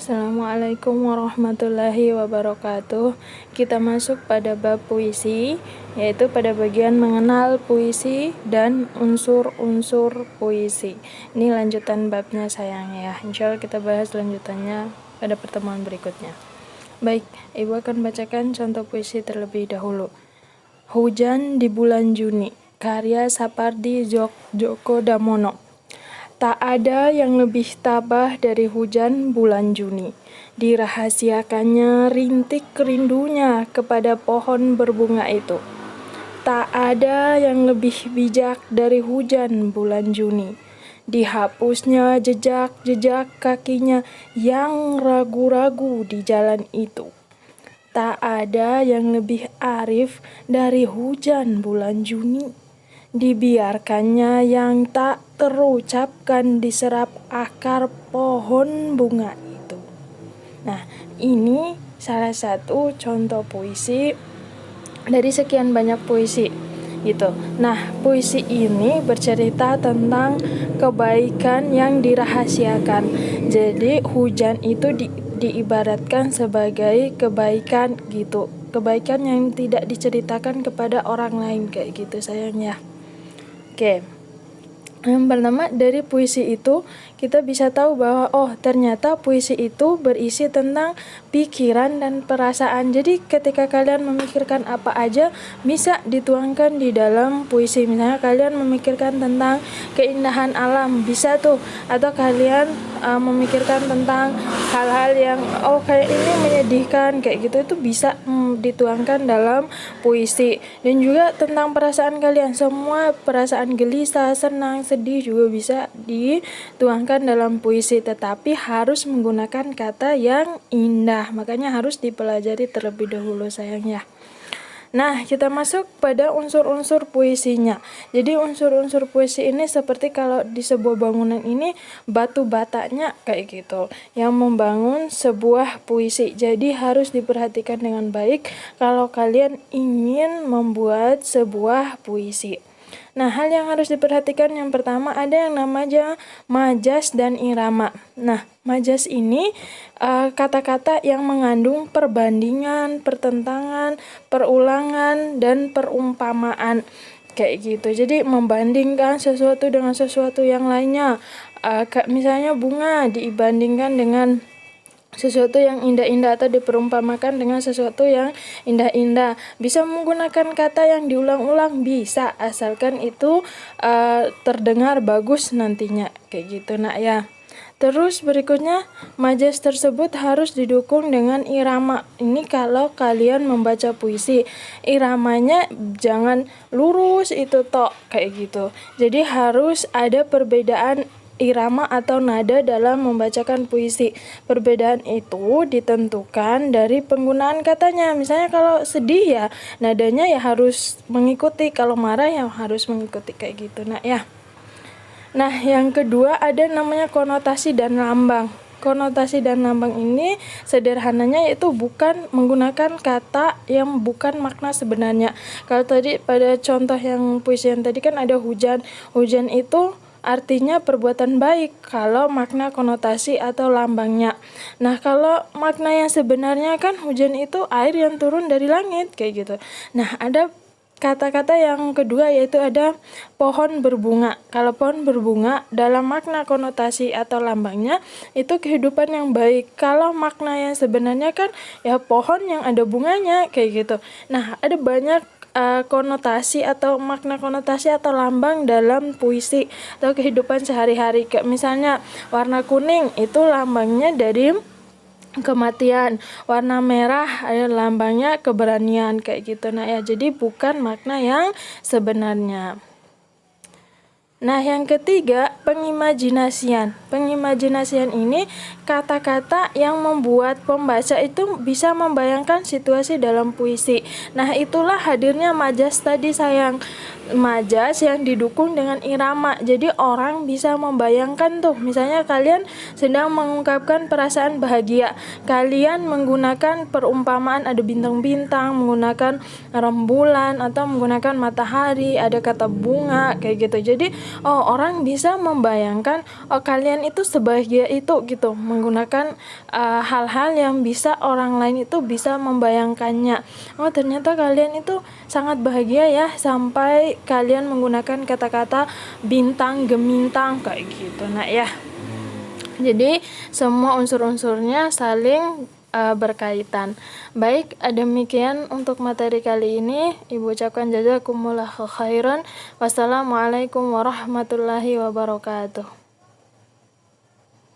Assalamualaikum warahmatullahi wabarakatuh. Kita masuk pada bab puisi, yaitu pada bagian mengenal puisi dan unsur-unsur puisi. Ini lanjutan babnya sayang ya. Insya Allah kita bahas lanjutannya pada pertemuan berikutnya. Baik, Ibu akan bacakan contoh puisi terlebih dahulu. Hujan di bulan Juni, karya Sapardi Djoko Damono. Tak ada yang lebih tabah dari hujan bulan Juni. Dirahasiakannya rintik rindunya kepada pohon berbunga itu. Tak ada yang lebih bijak dari hujan bulan Juni. Dihapusnya jejak-jejak kakinya yang ragu-ragu di jalan itu. Tak ada yang lebih arif dari hujan bulan Juni. Dibiarkannya yang tak terucapkan diserap akar pohon bunga itu. Nah, ini salah satu contoh puisi dari sekian banyak puisi gitu. Nah, puisi ini bercerita tentang kebaikan yang dirahasiakan. Jadi hujan itu diibaratkan sebagai kebaikan gitu. Kebaikan yang tidak diceritakan kepada orang lain kayak gitu sayangnya. Oke, yang pertama dari puisi itu kita bisa tahu bahwa ternyata puisi itu berisi tentang pikiran dan perasaan. Jadi ketika kalian memikirkan apa aja bisa dituangkan di dalam puisi. Misalnya kalian memikirkan tentang keindahan alam bisa tuh, atau kalian memikirkan tentang hal-hal yang kayak ini menyedihkan kayak gitu, itu bisa dituangkan dalam puisi. Dan juga tentang perasaan kalian, semua perasaan gelisah, senang, sedih juga bisa dituangkan dalam puisi, tetapi harus menggunakan kata yang indah. Makanya harus dipelajari terlebih dahulu sayangnya. Nah, kita masuk pada unsur-unsur puisinya. Jadi unsur-unsur puisi ini seperti kalau di sebuah bangunan ini batu batanya kayak gitu yang membangun sebuah puisi. Jadi harus diperhatikan dengan baik kalau kalian ingin membuat sebuah puisi. Nah, hal yang harus diperhatikan yang pertama ada yang namanya majas dan irama. Nah, majas ini kata-kata yang mengandung perbandingan, pertentangan, perulangan, dan perumpamaan kayak gitu. Jadi membandingkan sesuatu dengan sesuatu yang lainnya. Misalnya bunga dibandingkan dengan sesuatu yang indah-indah atau diperumpamakan dengan sesuatu yang indah-indah. Bisa menggunakan kata yang diulang-ulang, bisa, asalkan itu terdengar bagus nantinya kayak gitu nak ya. Terus berikutnya, majas tersebut harus didukung dengan irama. Ini kalau kalian membaca puisi, iramanya jangan lurus itu tok kayak gitu. Jadi harus ada perbedaan irama atau nada dalam membacakan puisi. Perbedaan itu ditentukan dari penggunaan katanya. Misalnya kalau sedih ya nadanya ya harus mengikuti, kalau marah ya harus mengikuti kayak gitu nak ya. Nah, yang kedua ada namanya konotasi dan lambang. Konotasi dan lambang ini sederhananya yaitu bukan menggunakan kata yang bukan makna sebenarnya. Kalau tadi pada contoh yang puisi yang tadi kan ada hujan. Hujan itu artinya perbuatan baik kalau makna konotasi atau lambangnya. Nah, kalau makna yang sebenarnya kan hujan itu air yang turun dari langit kayak gitu. Nah, ada kata-kata yang kedua yaitu ada pohon berbunga. Kalau pohon berbunga dalam makna konotasi atau lambangnya itu kehidupan yang baik. Kalau makna yang sebenarnya kan ya pohon yang ada bunganya kayak gitu. Nah, ada banyak konotasi atau makna konotasi atau lambang dalam puisi atau kehidupan sehari-hari. Kayak misalnya warna kuning itu lambangnya dari kematian, warna merah lambangnya keberanian kayak gitu. Nah ya, jadi bukan makna yang sebenarnya. Nah, yang ketiga, pengimajinasian. Pengimajinasian ini kata-kata yang membuat pembaca itu bisa membayangkan situasi dalam puisi. Nah, itulah hadirnya majas tadi sayang. majas yang didukung dengan irama. Jadi orang bisa membayangkan tuh, misalnya kalian sedang mengungkapkan perasaan bahagia, kalian menggunakan perumpamaan ada bintang-bintang, menggunakan rembulan atau menggunakan matahari, ada kata bunga kayak gitu. Jadi orang bisa membayangkan kalian itu sebahagia itu gitu, menggunakan hal-hal yang bisa orang lain itu bisa membayangkannya. Ternyata kalian itu sangat bahagia ya, sampai kalian menggunakan kata-kata bintang gemintang kayak gitu. Nah ya, jadi semua unsur-unsurnya saling berkaitan. Baik, demikian untuk materi kali ini. Ibu ucapkan jazakumullah khairan. Wassalamualaikum warahmatullahi wabarakatuh.